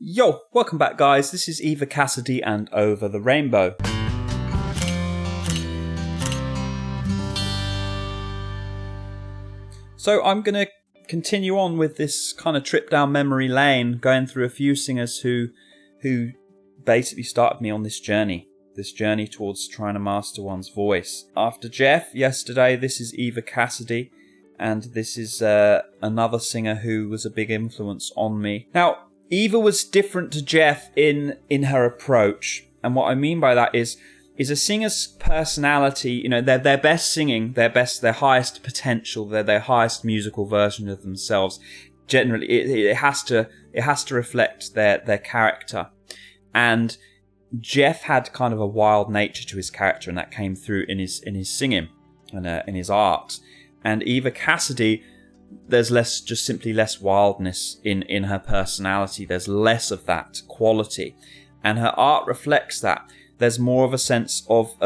Yo, welcome back guys, this is Eva Cassidy and Over the Rainbow. So I'm going to continue on with this kind of trip down memory lane, going through a few singers who basically started me on this journey towards trying to master one's voice. After Jeff, yesterday, this is Eva Cassidy, and this is another singer who was a big influence on me. Now, Eva was different to Jeff in her approach, and what I mean by that is a singer's personality, you know, their best singing, their highest potential, their highest musical version of themselves. Generally, it has to reflect their character, and Jeff had kind of a wild nature to his character, and that came through in his singing and in his art. And Eva Cassidy, there's just simply less wildness in her personality. There's less of that quality, and her art reflects that. There's more of a sense of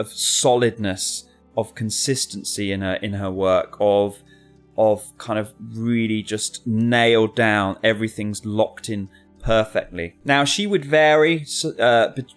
solidness, of consistency in her work, of kind of really just nailed down. Everything's locked in perfectly. Now, she would vary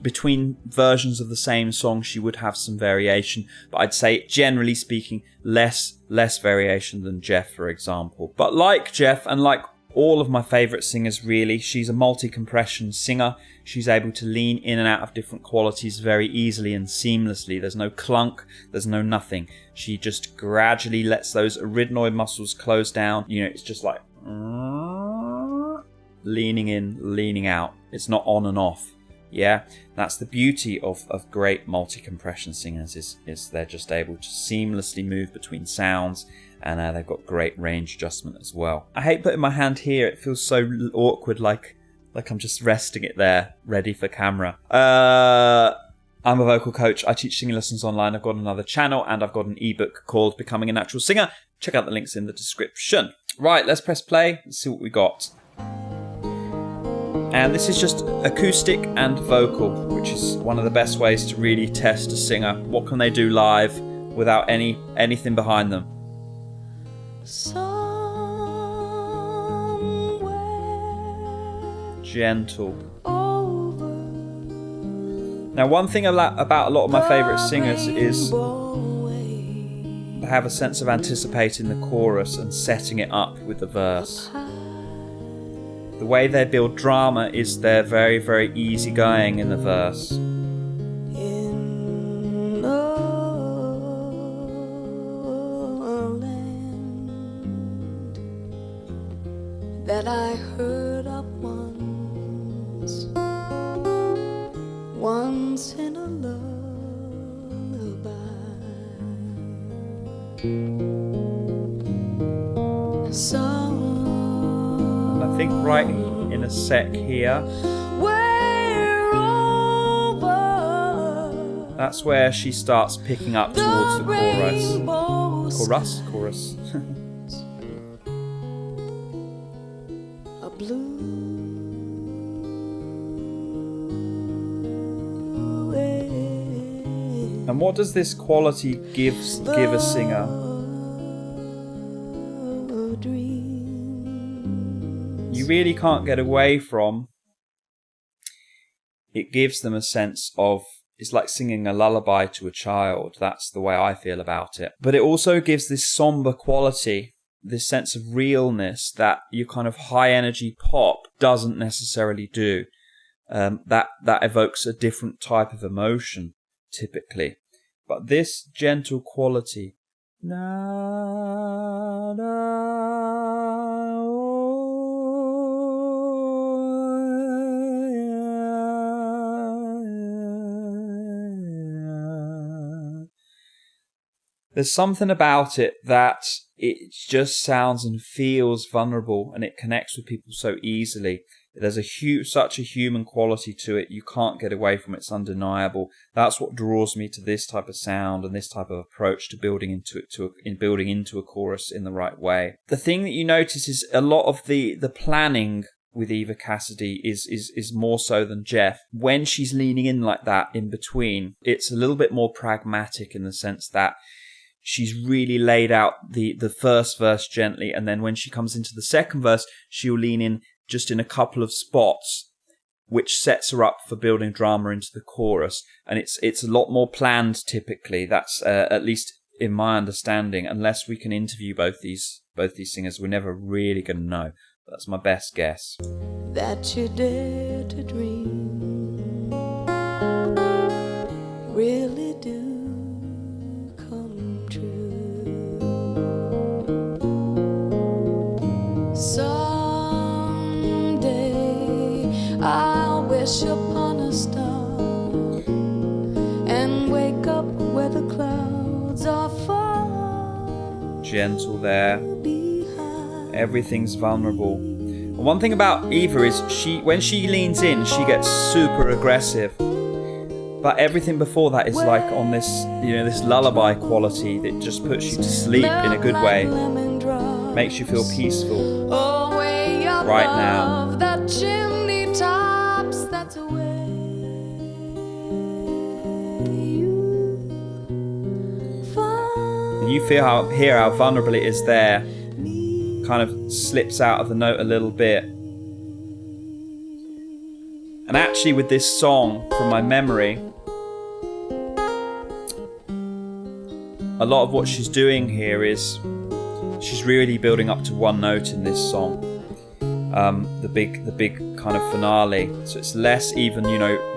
between versions of the same song. She would have some variation, but I'd say generally speaking less variation than Jeff, for example. But like Jeff, and like all of my favourite singers really, she's a multi-compression singer. She's able to lean in and out of different qualities very easily and seamlessly. There's no clunk, there's no nothing. She just gradually lets those arytenoid muscles close down. You know, it's just like leaning in, leaning out. It's not on and off. Yeah, that's the beauty of great multi-compression singers is they're just able to seamlessly move between sounds, and they've got great range adjustment as well. I hate putting my hand here. It feels so awkward, like I'm just resting it there, ready for camera. I'm a vocal coach. I teach singing lessons online. I've got another channel, and I've got an ebook called Becoming a Natural Singer. Check out the links in the description. Right, let's press play and see what we got. And this is just acoustic and vocal, which is one of the best ways to really test a singer. What can they do live without anything behind them? Gentle. Now, one thing about a lot of my favourite singers is they have a sense of anticipating the chorus and setting it up with the verse. The way they build drama is they're very, very easygoing in the verse. In a land that I heard of once in a lullaby. So I think right in a sec here, that's where she starts picking up towards the chorus. Chorus. A blue and what does this quality give a singer? You really can't get away from. It gives them a sense of, it's like singing a lullaby to a child. That's the way I feel about it. But it also gives this somber quality, this sense of realness that your kind of high energy pop doesn't necessarily do. That evokes a different type of emotion, typically. But this gentle quality, there's something about it that it just sounds and feels vulnerable, and it connects with people so easily. There's such a human quality to it. You can't get away from it. It's undeniable. That's what draws me to this type of sound and this type of approach to building into a chorus in the right way. The thing that you notice is a lot of the planning with Eva Cassidy is more so than Jeff. When she's leaning in like that in between, it's a little bit more pragmatic in the sense that she's really laid out the first verse gently, and then when she comes into the second verse, she'll lean in just in a couple of spots, which sets her up for building drama into the chorus. And it's a lot more planned typically. That's at least in my understanding. Unless we can interview both these singers, we're never really going to know. That's my best guess. That you dare to dream really do come true. Someday I'll wish upon a star and wake up where the clouds are far. Gentle there. Everything's vulnerable. And one thing about Eva is when she leans in, she gets super aggressive. But everything before that is like on this, this lullaby quality that just puts you to sleep in a good way. Makes you feel peaceful. Right now. And you hear how vulnerable it is there. Kind of slips out of the note a little bit. And actually with this song, from my memory, a lot of what she's doing here is she's really building up to one note in this song. The big kind of finale. So it's less even,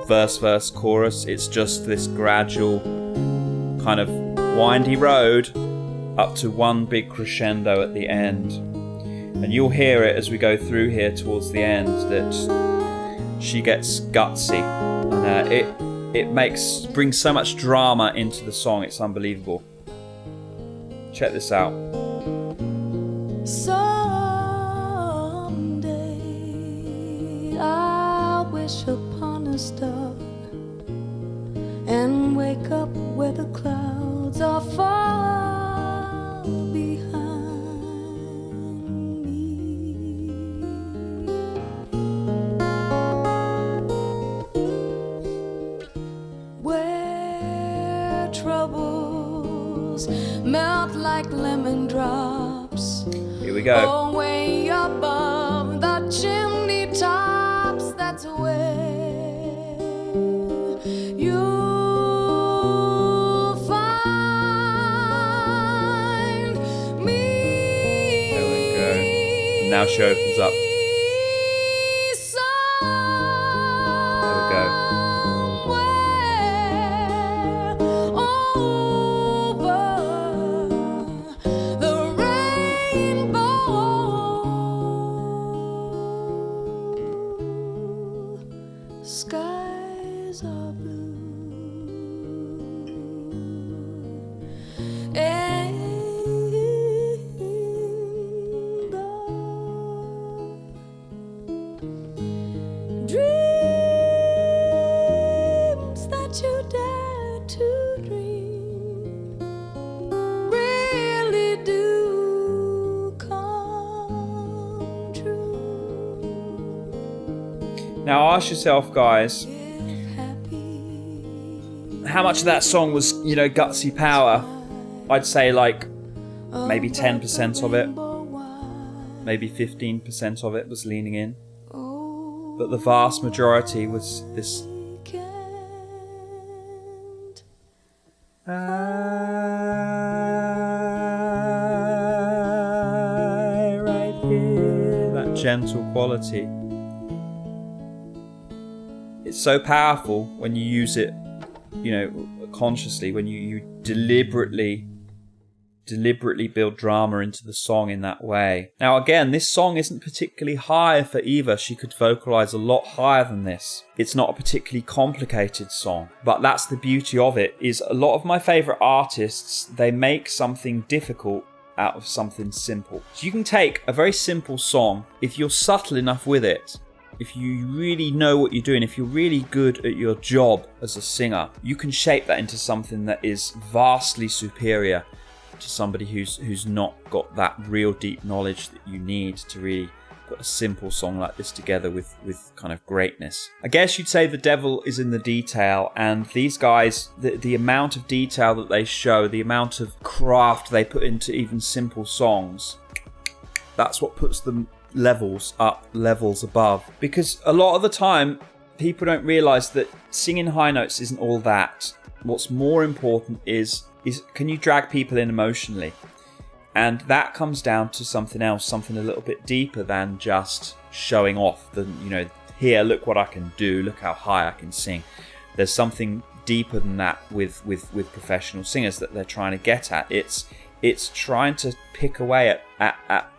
verse, chorus. It's just this gradual kind of windy road up to one big crescendo at the end. And you'll hear it as we go through here towards the end that she gets gutsy, and it brings so much drama into the song. It's unbelievable. Check this out. Someday I'll wish upon a star and wake up where the clouds are far behind. Troubles melt like lemon drops. Here we go. Way above the chimney tops. That's where you'll find me. There we go. Now she opens up. There we go. Skies are blue and the dreams that you dare to dream really do come true. Now ask yourself, guys, how much of that song was, gutsy power? I'd say like maybe 10% of it, maybe 15% of it was leaning in. But the vast majority was this. Right here. That gentle quality. It's so powerful when you use it, consciously, when you deliberately build drama into the song in that way. Now again, this song isn't particularly high for Eva. She could vocalize a lot higher than this. It's not a particularly complicated song, but that's the beauty of it, is a lot of my favorite artists, they make something difficult out of something simple. So you can take a very simple song, if you're subtle enough with it, if you really know what you're doing, if you're really good at your job as a singer, you can shape that into something that is vastly superior to somebody who's not got that real deep knowledge that you need to really put a simple song like this together with kind of greatness. I guess you'd say the devil is in the detail, and these guys, the amount of detail that they show, the amount of craft they put into even simple songs, that's what puts them levels above. Because a lot of the time, people don't realise that singing high notes isn't all that. What's more important is can you drag people in emotionally? And that comes down to something else, something a little bit deeper than just showing off. Here, look what I can do, look how high I can sing. There's something deeper than that with professional singers that they're trying to get at. It's trying to pick away at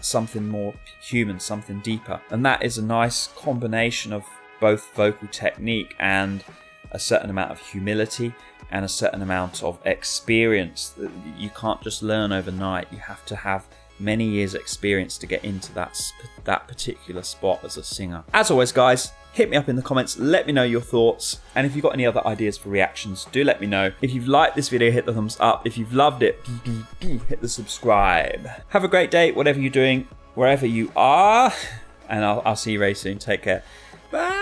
something more human, something deeper. And that is a nice combination of both vocal technique and a certain amount of humility and a certain amount of experience that you can't just learn overnight. You have to have many years experience to get into that particular spot as a singer. As always, guys, hit me up in the comments, let me know your thoughts, and if you've got any other ideas for reactions, do let me know. If you've liked this video, hit the thumbs up. If you've loved it, hit the subscribe. Have a great day, whatever you're doing, wherever you are, and I'll see you very soon. Take care. Bye.